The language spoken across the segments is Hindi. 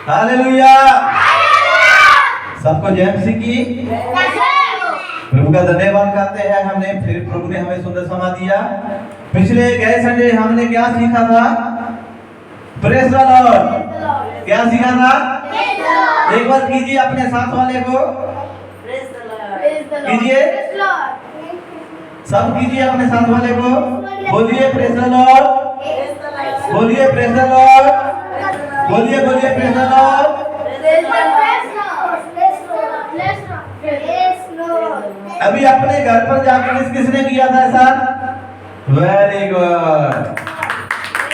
हालेलुया। सबको जय मसीह की। प्रभु का धन्यवाद करते हैं। हमने फिर प्रभु ने हमें सुंदर समय दिया। पिछले गए संडे हमने क्या सीखा था? Praise the Lord. क्या सीखा था? एक बार कीजिए अपने साथ वाले को, कीजिए सब, कीजिए अपने साथ वाले को, बोलिए प्रेज द लॉर्ड, बोलिए प्रेज द लॉर्ड, बोलिए बोलिए प्रेज द लॉर्ड। अभी अपने घर पर जाकर किसने किया था ऐसा? वेरी गुड,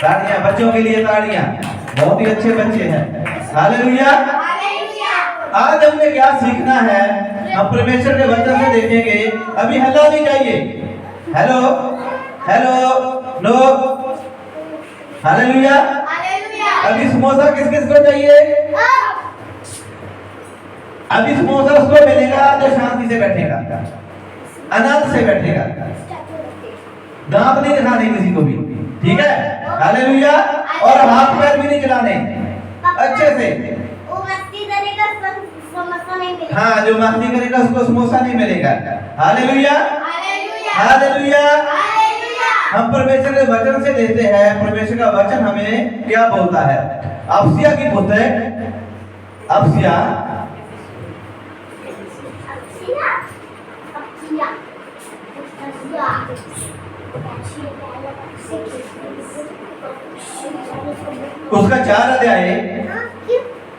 तालियां बच्चों के लिए, तालियां, बहुत ही अच्छे बच्चे हैं। हालेलुया। आज हमने क्या सीखना है? हम परमेश्वर के वचन से देखेंगे। अभी हेलो नहीं चाहिए, हेलो हेलो नो। हालेलुया। अभी समोसा किस किस को चाहिए? अभी समोसा उसको मिलेगा जो शांति से बैठेगा, आनंद से बैठेगा, दांत नहीं दिखाने किसी को भी, ठीक है? हालेलुया। और हाथ पैर भी नहीं चलाने, अच्छे से। हाँ, जो मस्ती करेगा उसको समोसा नहीं मिलेगा। Hallelujah, hallelujah. हम परमेश्वर के वचन से देते हैं। परमेश्वर का वचन हमें क्या बोलता है? अफसिया की पुस्तक, अफसिया उसका 4 अध्याय,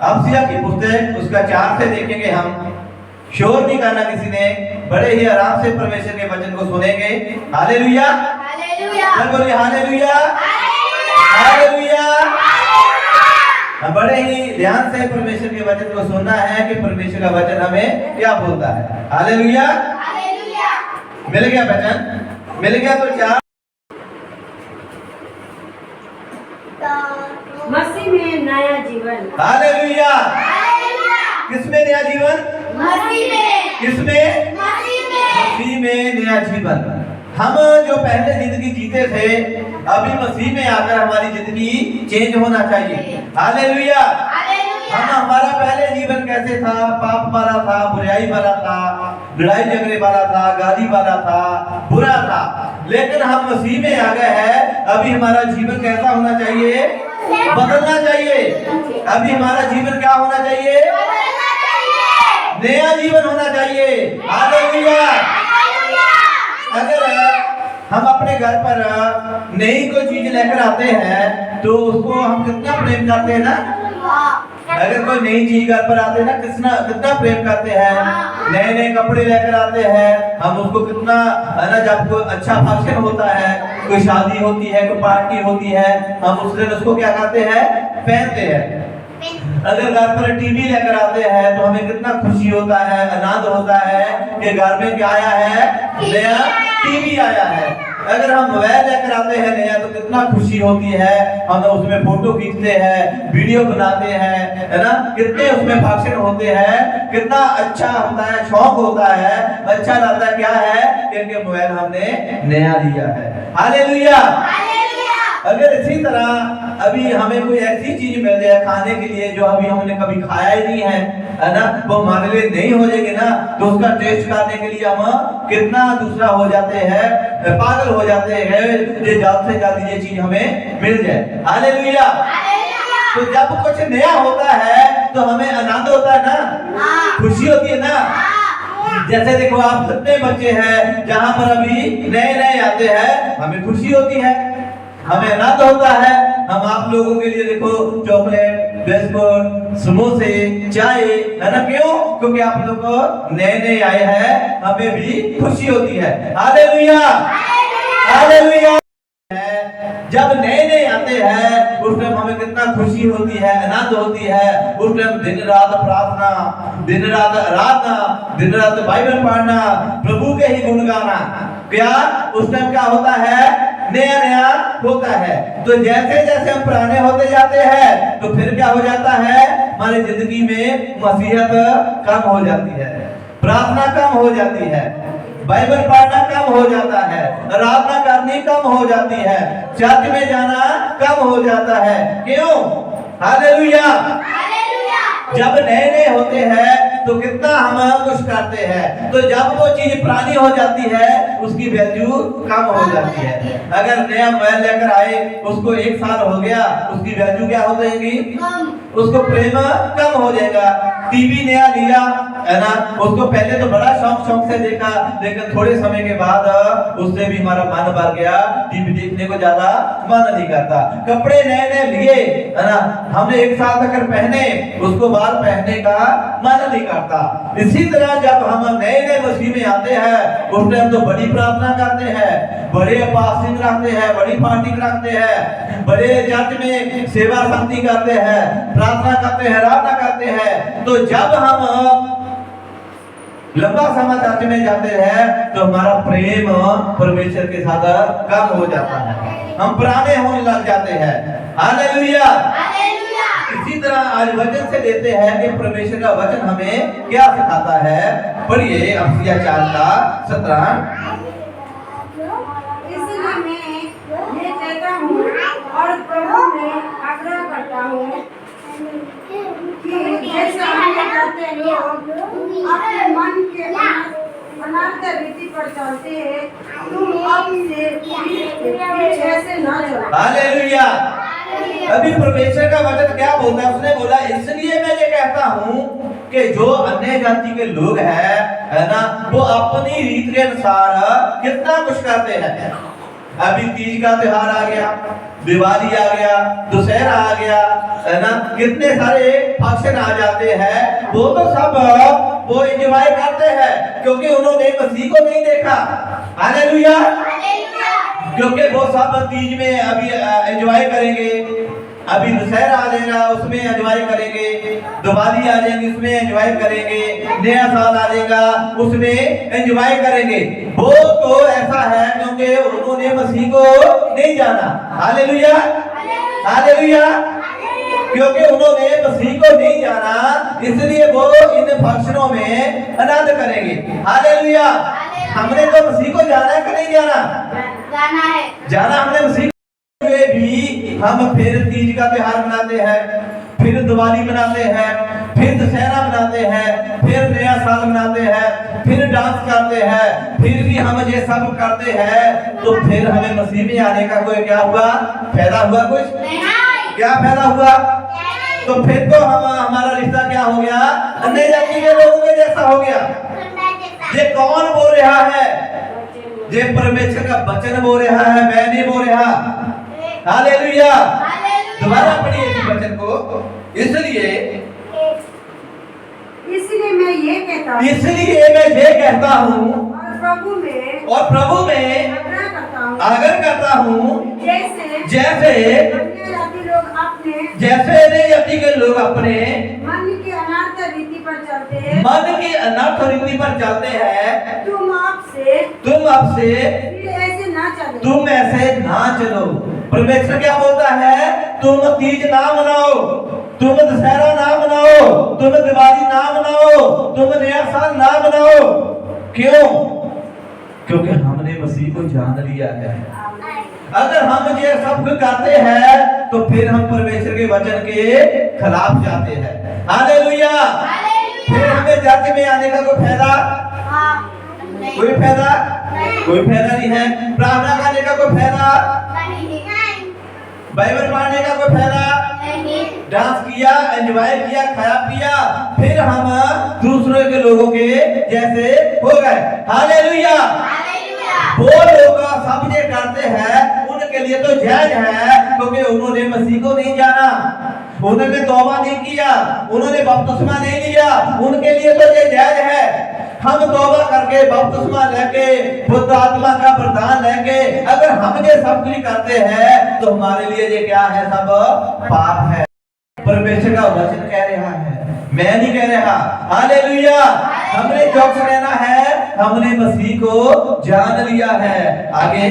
अफसिया की पुस्तक उसका 4 से देखेंगे हम। शोर नहीं करना किसी ने, बड़े ही आराम से परमेश्वर के वचन को सुनेंगे। हालेलुया, हालेलुया, बोलिए हालेलुया, हालेलुया। बड़े ही ध्यान से परमेश्वर के वचन को सुनना है कि परमेश्वर का वचन हमें क्या बोलता है। हालेलुया, मिल गया वचन, मिल गया तो 4 मसीह में नया जीवन। हालेलुया। किसमें नया जीवन? मसीह में। किसमें? मसीह में नया जीवन। हम जो पहले जिंदगी जीते थे, अभी मसीह में आकर हमारी जिंदगी चेंज होना चाहिए। हालेलुया। हम हमारा पहले जीवन कैसे था? पाप वाला था, बुराई वाला था, लड़ाई झगड़े वाला था, गाली वाला था, बुरा था। लेकिन हम मसीह में आ गए हैं। अभी हमारा जीवन कैसा होना चाहिए? बदलना चाहिए। अभी हमारा जीवन क्या होना चाहिए? नया जीवन होना चाहिए। हालेलुया। अगर हम अपने घर पर नई कोई चीज लेकर आते हैं तो उसको हम कितना प्रेम करते हैं ना? अगर कोई नई चीज घर पर आते हैं ना, कितना प्रेम करते हैं। नए नए कपड़े लेकर आते हैं, हम उसको कितना, है ना, जब कोई अच्छा फंक्शन होता है, कोई शादी होती है, कोई पार्टी होती है, हम उस दिन उसको क्या करते हैं? पहनते हैं। अगर घर पर टीवी लेकर आते हैं तो हमें कितना खुशी होता है, आनंद होता है कि घर में क्या आया है? नया टीवी आया है। अगर हम मोबाइल लेकर आते हैं नया तो कितना खुशी होती है। हम उसमें फोटो खींचते हैं, वीडियो बनाते हैं, है ना, कितने उसमें फंक्शन होते हैं, कितना अच्छा होता है, शौक होता है, अच्छा लगता है। क्या है? क्योंकि मोबाइल हमने नया लिया है। हालेलुया। अगर इसी तरह अभी हमें कोई ऐसी चीज मिल जाए खाने के लिए जो अभी हमने कभी खाया ही नहीं है ना, वो हमारे लिए नहीं हो जाएगी ना, तो उसका टेस्ट करने के लिए हम कितना दूसरा हो जाते हैं, पागल हो जाते हैं ये जल्द से जल्द ये चीज हमें मिल जाए। हालेलुया। तो जब कुछ नया होता है तो हमें आनंद होता है ना, खुशी होती है ना। जैसे देखो, आप कितने बच्चे हैं जहां पर अभी नए नए आते हैं, हमें खुशी होती है, हमें आनंद होता है। हम आप लोगों के लिए देखो चॉकलेट, बिस्कुट, समोसे, चाय, है ना, क्यों? क्योंकि आप लोग नए नए आए हैं, हमें भी खुशी होती है। Hallelujah, hallelujah. जब नए नए आते हैं उस टाइम हमें कितना खुशी होती है, आनंद होती है। उस टाइम दिन रात प्रार्थना, दिन रात आराधना, दिन रात बाइबल पढ़ना, प्रभु के ही गुण गाना। क्या उस टाइम क्या होता है? नया नया होता है। तो जैसे जैसे हम पुराने होते जाते हैं तो फिर क्या हो जाता है? हमारी जिंदगी में मसीहत कम हो जाती है, प्रार्थना कम हो जाती है, बाइबल पढ़ना कम हो जाता है, आराधना करनी कम हो जाती है, चर्च में जाना कम हो जाता है। क्यों? हालेलुया। हालेलुया। जब नए नए होते हैं तो कितना हम कुछ करते हैं, तो जब वो चीज पुरानी हो जाती है उसकी वैल्यू कम हो जाती है। अगर नया मोबाइल लेकर आए, उसको 1 साल हो गया, उसकी वैल्यू क्या हो जाएगी, उसको प्रेम कम हो जाएगा। टीवी नया लिया है ना, उसको पहले तो बड़ा शौक से देखा, लेकिन थोड़े समय के बाद उससे भी हमारा मन भर गया, टीवी देखने को ज्यादा मन नहीं करता। कपड़े नए नए लिए है ना, हमने 1 साल तक पहने, उसको बाद पहनने का मन नहीं करता। इसी तरह जब हम नए नए मसीह में आते हैं, उस टाइम तो बड़ी प्रार्थना करते हैं, बड़े फास्टिंग रखते हैं, बड़ी पार्टी रखते हैं, बड़े चर्च में सेवा शांति करते हैं, प्रार्थना करते हैं, आराधना करते हैं। तो जब हम लंबा समय चर्च में जाते हैं तो हमारा प्रेम परमेश्वर के साथ कम हो जाता है, हम पुराने होने लग जाते हैं। हालेलुया। हालेलुया। इसी तरह आज वचन से लेते हैं कि परमेश्वर का वचन हमें क्या सिखाता है। पढ़िए अफसिया 4:17। इसलिए मैं ये कहता हूँ और प्रभु में आग्रह करता हूँ कि जैसे अन्य जाति लोग अपने मन के अनर्थ रीति पर चलते हैं, तुम अब से पीछे ऐसे न चलो। हालेलुया। अभी परमेश्वर का वचन क्या बोलता है, उसने बोला इसलिए मैं ये कहता हूँ कि जो अन्य जाति के लोग हैं है ना, वो अपनी रीत के अनुसार कितना कुछ करते हैं। अभी तीज का त्योहार आ गया, दिवाली आ गया, दशहरा आ गया है ना, कितने सारे फंक्शन आ जाते हैं। वो तो सब वो एंजॉय करते हैं क्योंकि उन्होंने मसीह को नहीं देखा। हालेलुया। क्योंकि वो सब तीज में अभी एंजॉय करेंगे, अभी दशहरा आ जाएगा उसमें एंजॉय करेंगे, दिवाली आ जाएगी उसमें एंजॉय करेंगे, नया साल आ जाएगा उसमें एंजॉय करेंगे। वो तो ऐसा है क्योंकि उन्होंने मसीह को नहीं जाना। हालेलुया। हालेलुया। क्योंकि उन्होंने मसीह को नहीं जाना, इसलिए वो इन फंक्शनों में आनंद करेंगे। हालेलुया। हमने तो मसीह को जाना है कि नहीं जाना? जाना है। जाना हमने मसीह भी। हम फिर तीज का त्योहार मनाते हैं, फिर दिवाली मनाते हैं, फिर दशहरा मनाते हैं, फिर नया साल मनाते हैं, फिर डांस करते हैं, फिर भी हम ये सब करते हैं। तो फिर हमें मसीह में आने का कोई क्या हुआ, फायदा हुआ? कुछ क्या फायदा हुआ? तो फिर तो हमारा रिश्ता क्या हो गया, अन्य जाति के लोगों के जैसा हो गया। ये कौन बोल रहा है? ये परमेश्वर का वचन बोल रहा है, मैं नहीं बोल रहा। हालेलुया। दोबारा पढ़िए इस वचन को। इसलिए मैं ये कहता हूँ, इसलिए मैं ये कहता हूँ और प्रभु में आग्रह करता हूँ, जैसे अन्य जाति लोग अपने जैसे अन्य जाति के लोग अपने मन की अनर्थ रीति पर चलते हैं, मन की अनर्थ रीति पर चलते हैं, तुम अब से तुम ऐसे ना चलो। परमेश्वर क्या बोलता है? तुम तीज ना मनाओ, तुम दशहरा ना मनाओ, तुम दिवाली ना मनाओ, तुम नया साल ना मनाओ। क्यों? क्योंकि हमने मसीह को जान लिया है। अगर हम ये सब करते हैं तो फिर हम परमेश्वर के वचन के खिलाफ जाते हैं। हालेलुया। फिर हमें चर्च में आने का कोई फायदा? कोई फायदा? कोई फायदा नहीं है। प्रार्थना करने का कोई फायदा? बाइबल पढ़ने का कोई फायदा? डांस किया, एंजॉय किया, खाया पिया, फिर हम दूसरों के लोगों के जैसे हो गए। हालेलुया। वो लोग सब ये करते हैं, उनके लिए तो जायज है क्योंकि उन्होंने मसीह को नहीं जाना, उन्होंने तौबा नहीं किया, उन्होंने बपतिस्मा नहीं लिया, उनके लिए तो ये जायज है। हम तौबा करके बपतिस्मा लेके बुद्ध आत्मा का वरदान लेके अगर हम ये सब कुछ करते हैं तो हमारे लिए ये क्या है? सब पाप है। परमेश्वर का वचन कह रहा है, मैं नहीं कह रहा। हालेलुया। हमने चौकस रहना है, हमने मसीह को जान लिया है। आगे,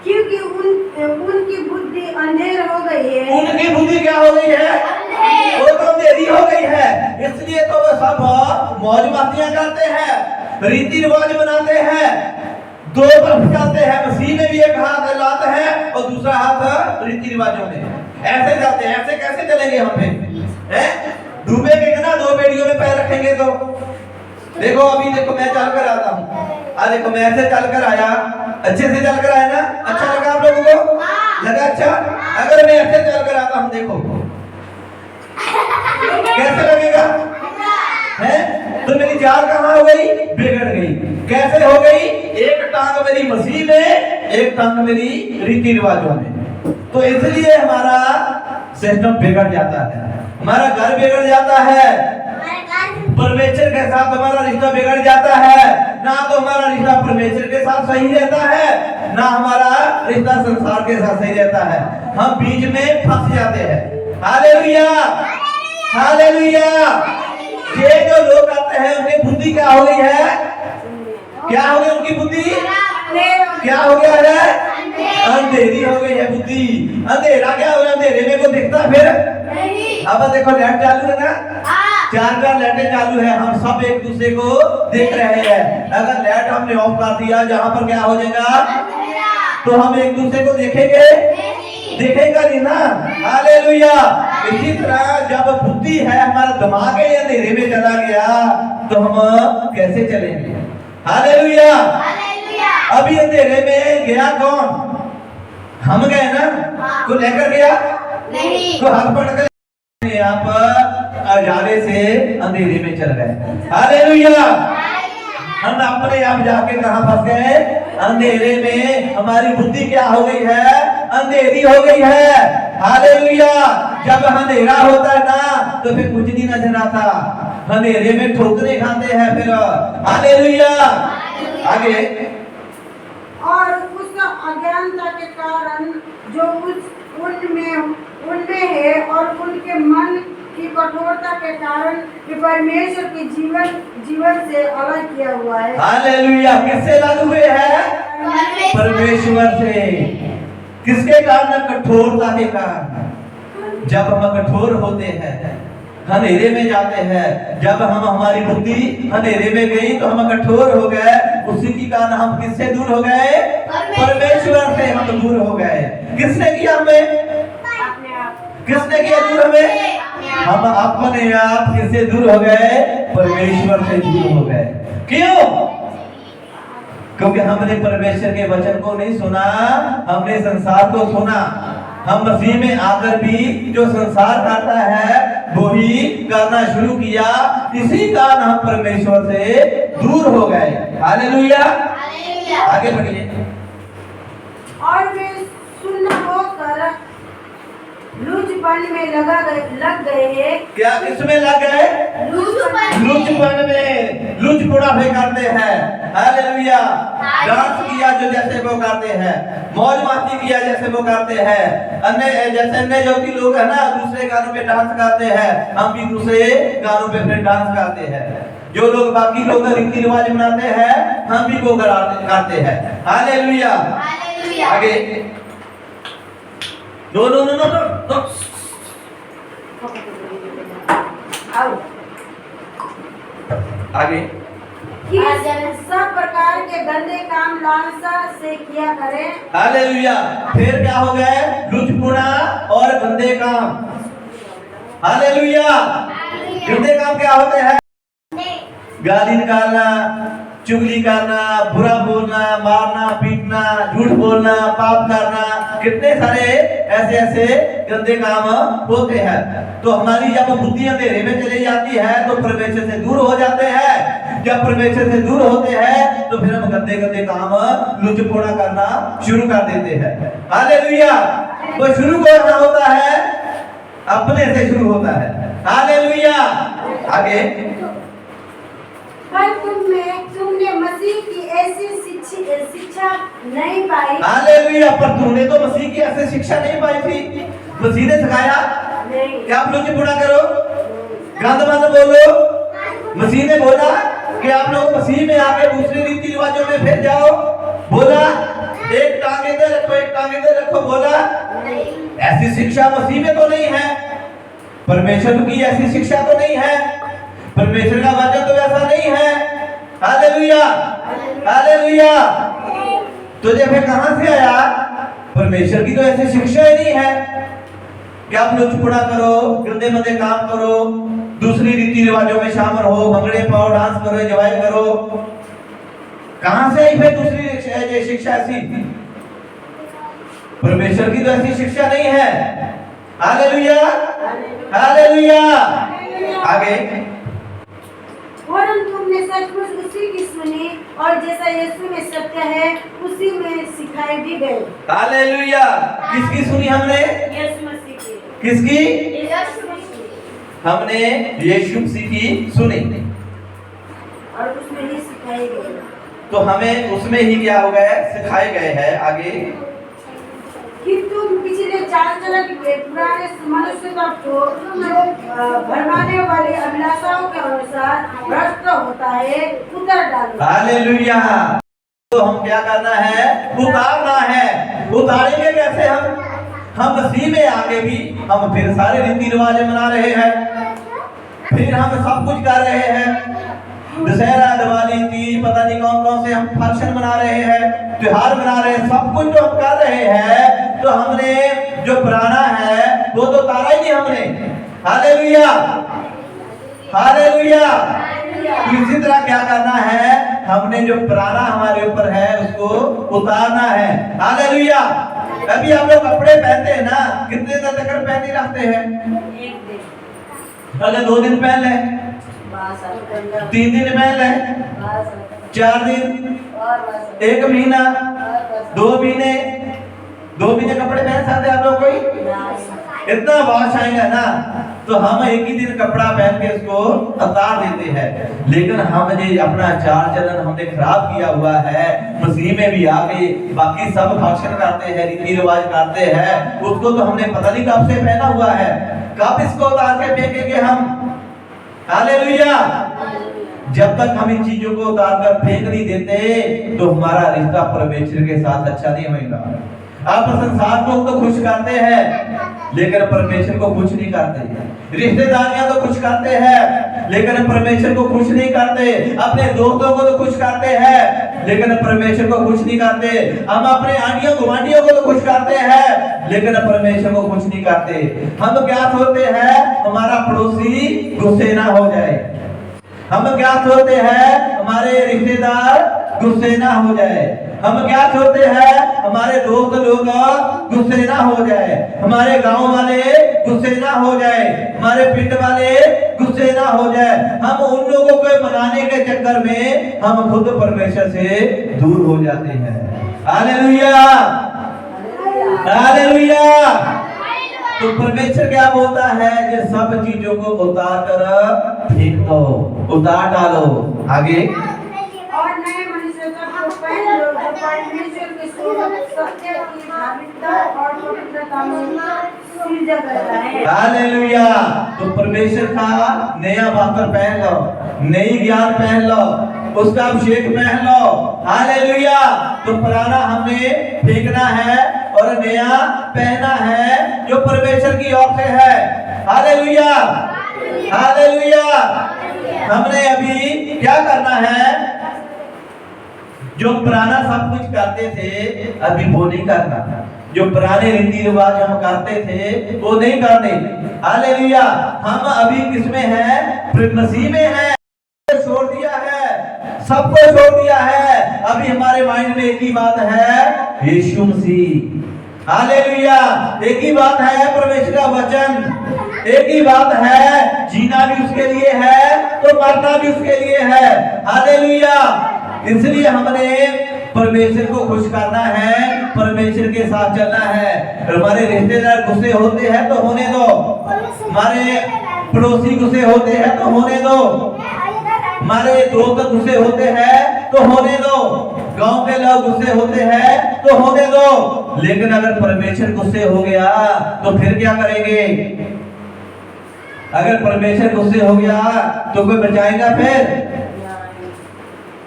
क्योंकि उनकी बुद्धि अंधेर हो गई है। उनकी बुद्धि क्या हो गई है? वो तो अंधेरी हो गई है। इसलिए तो वो सब मौज मस्तियां करते हैं, रीति रिवाज बनाते हैं, दो तरफ चलते हैं। मसीह में भी एक हाथ लाते हैं और दूसरा हाथ रीति रिवाजों में। ऐसे जाते हैं, ऐसे कैसे चलेंगे हम पे? हैं? डूबेंगे ना, दो बेड़ियों में पैर रखेंगे तो। देखो अभी देखो मैं चल कर आता हूँ, देखो मैं ऐसे चल कर आया, अच्छे से चल कर आया ना, अच्छा लगा आप लोगों को? लगा अच्छा? अगर मैं ऐसे चल कर आता हूँ देखो कैसे लगेगा? है? तो मेरी चाल कहाँ हो गई? बिगड़ गई। कैसे हो गई? एक टांग मेरी मसीह में, एक टांग मेरी रीति रिवाजों में। तो इसलिए हमारा सिस्टम बिगड़ जाता है, हमारा घर बिगड़ जाता है, परमेश्वर के साथ हमारा रिश्ता बिगड़ जाता है। ना तो हमारा रिश्ता परमेश्वर के साथ सही रहता है, ना हमारा रिश्ता संसार के साथ सही रहता है। हम बीच में फंस जाते हैं। Hallelujah, hallelujah. ये जो लोग आते हैं उनकी बुद्धि क्या हो गई है? क्या हो गई उनकी बुद्धि? क्या हो गया है? अंधेरी हो गई है बुद्धि। अंधेरा क्या हो गया? अंधेरे में को दिखता फिर? अब देखो लाइट चालू है ना, चार लाइटें चालू है, हम सब एक दूसरे को देख रहे हैं। अगर लाइट हमने ऑफ कर दिया, जहाँ पर क्या हो जाएगा? तो हम एक दूसरे को देखेंगे? देखेगा नहीं ना। हालेलुया। इसी तरह जब बुद्धि है, हमारा दिमाग है अंधेरे में चला गया, तो हम कैसे चलेंगे? हालेलुया। अभी अंधेरे में गया कौन? हम गए ना? को लेकर गया नहीं, को हाथ पकड़ कर यहाँ पर अजाले से अंधेरे में चल गए। हालेलुया। हम अपने आप जाके कहां फंस गए? अंधेरे में। हमारी बुद्धि क्या हो गई है? अंधेरी हो गई है। हालेलुया। जब अंधेरा होता है ना तो फिर कुछ नहीं नजर आता, अंधेरे में ठोकरे खाते हैं फिर। हालेलुया। आगे। और उस अज्ञानता के कारण जो उनमें है और उनके मन की कठोरता के कारण कि परमेश्वर के जीवन से अलग किया हुआ है। हालेलुया। किससे अलग हुए हैं? परमेश्वर से। किसके कारण? कठोरता के कारण। जब हम कठोर होते हैं, अंधेरे में जाते हैं, जब हम हमारी बुद्धि अंधेरे में गई तो हम कठोर हो गए, उसी के कारण हम किससे दूर हो गए? परमेश्वर से हम दूर हो गए। किसने किया हमें? किसने किया दूर हमें? हम अपने आप किससे दूर हो गए? परमेश्वर से दूर हो गए। क्यों? क्योंकि हमने परमेश्वर के वचन को नहीं सुना, हमने संसार को सुना। हम मसीह में आकर भी जो संसार करता है वो ही करना शुरू किया, इसी कारण हम परमेश्वर से दूर हो गए। हालेलुया। आगे बढ़िए। और वे सुन्न होकर लूचपन में लग गए हैं। क्या किसमें लग गए? लूचपन में। लूचपुड़ा भी करते हैं। हालेलुया। डांस किया जो जैसे वो करते हैं, मौज मस्ती किया जैसे वो करते हैं। अन्य जैसे अन्य ज्योति लोग है ना, दूसरे गानों पे डांस करते हैं, हम भी दूसरे गानों पे फिर डांस करते हैं। जो लोग बाकी लोग रीति रिवाज मनाते हैं, हम भी वो करते हैं। हालेलुया। आगे। No no no no no. आगे। सब प्रकार के गंदे काम लालसा से किया करें। हालेलुया। फिर क्या हो गए? लुचपुना और गंदे काम। हालेलुया। गंदे काम क्या होते हैं? गाली निकालना, चुगली करना, बुरा बोलना, मारना, पीटना, झूठ बोलना, पाप करना, कितने सारे ऐसे ऐसे गंदे काम होते हैं। तो हमारी जब बुद्धि अंधेरे में चली जाती है तो परमेश्वर से दूर हो जाते हैं। जब परमेश्वर से दूर होते हैं तो फिर हम गंदे गंदे काम लुचपोना करना शुरू कर देते हैं। हालेलुया। तो शुरू करना होता है अपने से शुरू होता है। हालेलुया। आगे। पर तुमने मसीह की ऐसी शिक्षा नहीं पाई। हालेलुया। पर तूने तो मसीह की ऐसी शिक्षा नहीं पाई थी। मसीह ने सिखाया नहीं। क्या आप लोग बुरा करो, गंद मत बोलो। मसीह ने बोला कि आप लोग मसीह में आके दूसरे रीति रिवाजों में फिर जाओ। बोला एक टांग इधर रखो, एक टांग इधर रखो। बोला ऐसी शिक्षा मसीह में तो नहीं है, परमेश्वर की ऐसी शिक्षा तो नहीं है, परमेश्वर का वचन तो ऐसा नहीं है। हालेलुया। हालेलुया। तुझे फिर कहां से आया? परमेश्वर की तो ऐसी शिक्षा ही नहीं है। कि आप लुचपुड़ा करो, गंदे मंदे काम करो, दूसरी रीति रिवाजों में शामिल हो, भंगड़े पाओ, डांस करो, एंजॉय करो। कहां से आई फिर दूसरी शिक्षा ऐसी? परमेश्वर की तो ऐसी शिक्षा नहीं है। Hallelujah, hallelujah. आगे, वरन तुमने सचमुच उसी की सुनी और जैसा यीशु में सत्य है उसी में सिखाई भी गई। हालेलुया। किसकी सुनी हमने? यीशु मसीह की। किसकी? यीशु मसीह। हमने यीशु मसीह की सुनी और उसमें ही सिखाई गई। तो हमें उसमें ही क्या हो गया? सिखाए गए हैं। आगे, कि तुम पिछले चाल चलन के पुराने मनुष्यता को भरमाने वाली अभिलाषाओं के अनुसार भ्रष्ट होता है उतर डालो। हालेलुया। तो हम क्या करना है? उतारना है। उतारेंगे कैसे हम मसीह में आगे भी हम फिर सारे रीति रिवाज मना रहे हैं, फिर हम सब कुछ कर रहे हैं। दशहरा, दिवाली, तीज, पता नहीं कौन कौन से हम फंक्शन मना रहे हैं, त्योहार मना रहे हैं, सब कुछ जो हम कर रहे हैं, तो हमने जो पुराना है वो तो उतारा ही नहीं हमने। Hallelujah, hallelujah. इसी तरह क्या करना है? हमने जो पुराना हमारे ऊपर है उसको उतारना है। हालेलुया। अभी हम लोग कपड़े पहनते हैं ना, कितने दिन तक पहन के रखते हैं? एक दिन, अगर 2 दिन पहन ले, 3 दिन पहन ले, 4 दिन, 1 महीना, 2 महीने, 2 महीने कपड़े पहन सकते आप लोग? कोई इतना वाश आएगा ना, तो हम एक ही दिन कपड़ा पहन के उसको उतार देते हैं। लेकिन हम ये अपना चाल चलन हमने खराब किया हुआ है। मसीह में भी आके बाकी सब फंक्शन करते हैं, रीति रिवाज करते हैं, उसको तो हमने पता नहीं कब से पहना हुआ है, कब इसको उतार के फेंकेंगे हम? हालेलुया। जब तक हम इन चीजों को उतार कर फेंक नहीं देते तो हमारा रिश्ता परमेश्वर के साथ अच्छा नहीं होगा। आप संसार को तो खुश करते हैं लेकिन परमेश्वर को खुश नहीं करते। रिश्तेदारियां तो खुश करते हैं लेकिन परमेश्वर को खुश नहीं करते। अपने दोस्तों को तो खुश करते हैं लेकिन परमेश्वर को खुश नहीं करते। हम अपने आंटियों गुआंटियों को तो खुश करते हैं लेकिन परमेश्वर को खुश नहीं करते। हम क्या सोचते हैं? हमारा पड़ोसी गुस्से ना हो जाए। हम क्या सोचते हैं? हमारे रिश्तेदार गुस्से ना हो जाए। हम क्या सोचते हैं? हमारे दोस्त लोग गुस्से ना हो जाए, हमारे गांव वाले गुस्से ना हो जाए, हमारे पिंड वाले गुस्से ना हो जाए। हम उन लोगों को मनाने के चक्कर में हम खुद परमेश्वर से दूर हो जाते हैं। Hallelujah, hallelujah. तो परमेश्वर क्या बोलता है? ये सब चीजों को उतार कर फेंक दो, उतार डालो। आगे, और नए मनुष्यता को पहन लो जो परमेश्वर के स्वरूप सत्य की धार्मिकता और पवित्रता में सृजा गया है। हालेलुया। तो परमेश्वर का नया वस्त्र पहन लो, नई ज्ञान पहन लो, उसका अभिषेक पहन लो। हालेलुया। तो पुराना हमने फेंकना है और नया पहना है जो परमेश्वर की ओर से है। Hallelujah, hallelujah. हमने अभी क्या करना है? जो पुराना सब कुछ करते थे अभी वो नहीं करना। जो पुराने रीति रिवाज हम करते थे वो नहीं करने। हालेलुया। हम अभी किसमें हैं? मसीह में हैं। छोड़ दिया है, सबको छोड़ दिया है। अभी हमारे माइंड में एक ही बात है, यीशु मसीह। हालेलुया। एक ही बात है, परमेश्वर का वचन। एक ही बात है, जीना भी उसके लिए है तो मरना भी उसके लिए है। हालेलुया। इसलिए हमने परमेश्वर को खुश करना है, परमेश्वर के साथ चलना है। हमारे रिश्तेदार गुस्से होते हैं तो होने दो, हमारे पड़ोसी गुस्से होते हैं तो होने दो, हमारे दोस्त गुस्से होते हैं तो होने दो, गांव के लोग गुस्से होते हैं तो होने दो। लेकिन अगर परमेश्वर गुस्से हो गया तो फिर क्या करेंगे? अगर परमेश्वर गुस्से हो गया तो कोई बचाएगा फिर?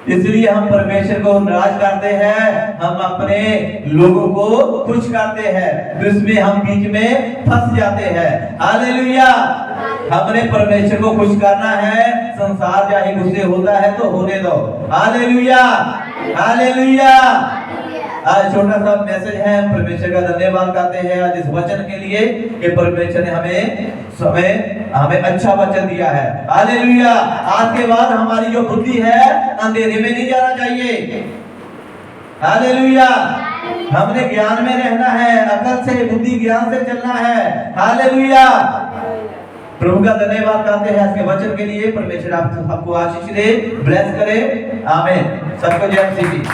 इसलिए हम परमेश्वर को नाराज करते हैं, हम अपने लोगों को खुश करते हैं, तो इसमें हम बीच में फंस जाते हैं। हालेलुया। हमने परमेश्वर को खुश करना है। संसार चाहे गुस्से होता है तो होने दो। Hallelujah, hallelujah. आज छोटा सा मैसेज है, परमेश्वर का धन्यवाद करते हैं आज इस वचन के लिए कि परमेश्वर ने हमें अच्छा वचन दिया है। हालेलुया। आज के बाद हमारी जो बुद्धि है अंधेरे में नहीं जाना चाहिए। हालेलुया। हमने ज्ञान में रहना है, अकल से, बुद्धि ज्ञान से चलना है। हालेलुया। प्रभु का धन्यवाद करते हैं इसके वचन के लिए। परमेश्वर आपको आशीष दे, ब्लेस करे। आमीन। सबको जय मसीह की।